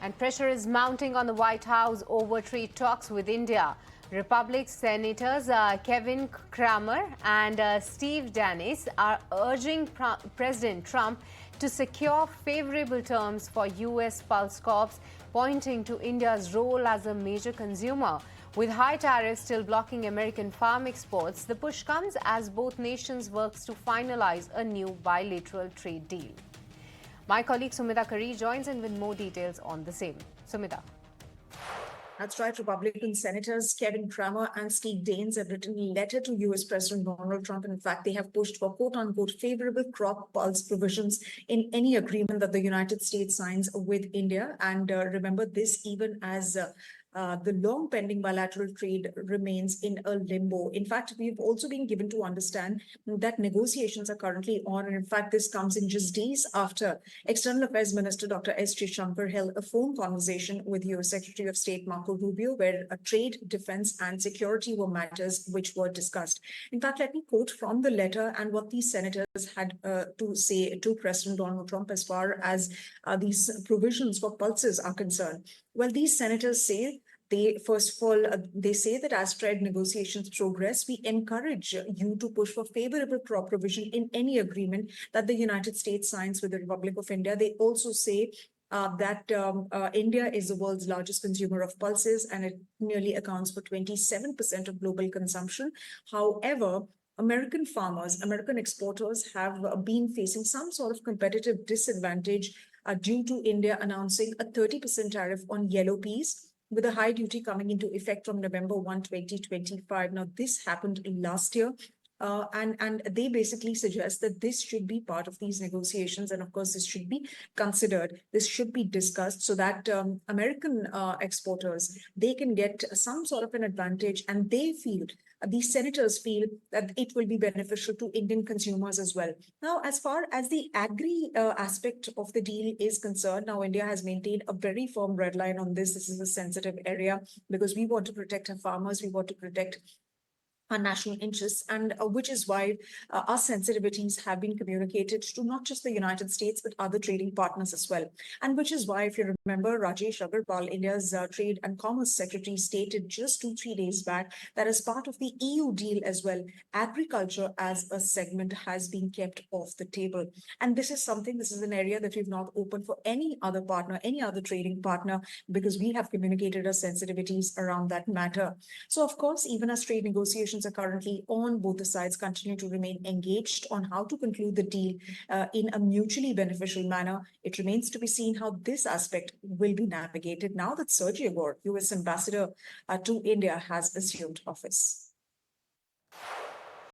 And pressure is mounting on the White House over trade talks with India. Republican Senators Kevin Kramer and Steve Danis are urging President Trump to secure favorable terms for U.S. pulse crops, pointing to India's role as a major consumer. With high tariffs still blocking American farm exports, the push comes as both nations work to finalize a new bilateral trade deal. My colleague Sumita Kari joins in with more details on the same. Sumita. That's right. Republican Senators Kevin Kramer and Steve Daines have written a letter to U.S. President Donald Trump. And in fact, they have pushed for quote-unquote favorable crop pulse provisions in any agreement that the United States signs with India. And remember this even as the long pending bilateral trade remains in a limbo. In fact, we've also been given to understand that negotiations are currently on. And in fact, this comes in just days after External Affairs Minister Dr. S. Jaishankar held a phone conversation with U.S. Secretary of State Marco Rubio, where trade, defense, and security were matters which were discussed. In fact, let me quote from the letter and what these senators had to say to President Donald Trump as far as these provisions for pulses are concerned. Well, these senators say first of all, they say that as trade negotiations progress, we encourage you to push for favorable crop provision in any agreement that the United States signs with the Republic of India. They also say that India is the world's largest consumer of pulses, and it nearly accounts for 27% of global consumption. However, American farmers, American exporters have been facing some sort of competitive disadvantage due to India announcing a 30% tariff on yellow peas, with a high duty coming into effect from November 1, 2025. Now, this happened last year. And they basically suggest that this should be part of these negotiations. And of course, this should be considered. This should be discussed so that American exporters, they can get some sort of an advantage. And they feel, these senators feel that it will be beneficial to Indian consumers as well. Now, as far as the agri aspect of the deal is concerned, now India has maintained a very firm red line on this. This is a sensitive area because we want to protect our farmers. We want to protect our national interests, and which is why our sensitivities have been communicated to not just the United States, but other trading partners as well. And which is why, if you remember, Rajesh Agarwal, India's Trade and Commerce Secretary, stated just 2-3 days back that as part of the EU deal as well, agriculture as a segment has been kept off the table. And this is an area that we've not opened for any other partner, any other trading partner, because we have communicated our sensitivities around that matter. So, of course, even as trade negotiations are currently on, both the sides continue to remain engaged on how to conclude the deal in a mutually beneficial manner. It remains to be seen how this aspect will be navigated now that Sergio Gore, U.S. Ambassador to India, has assumed office.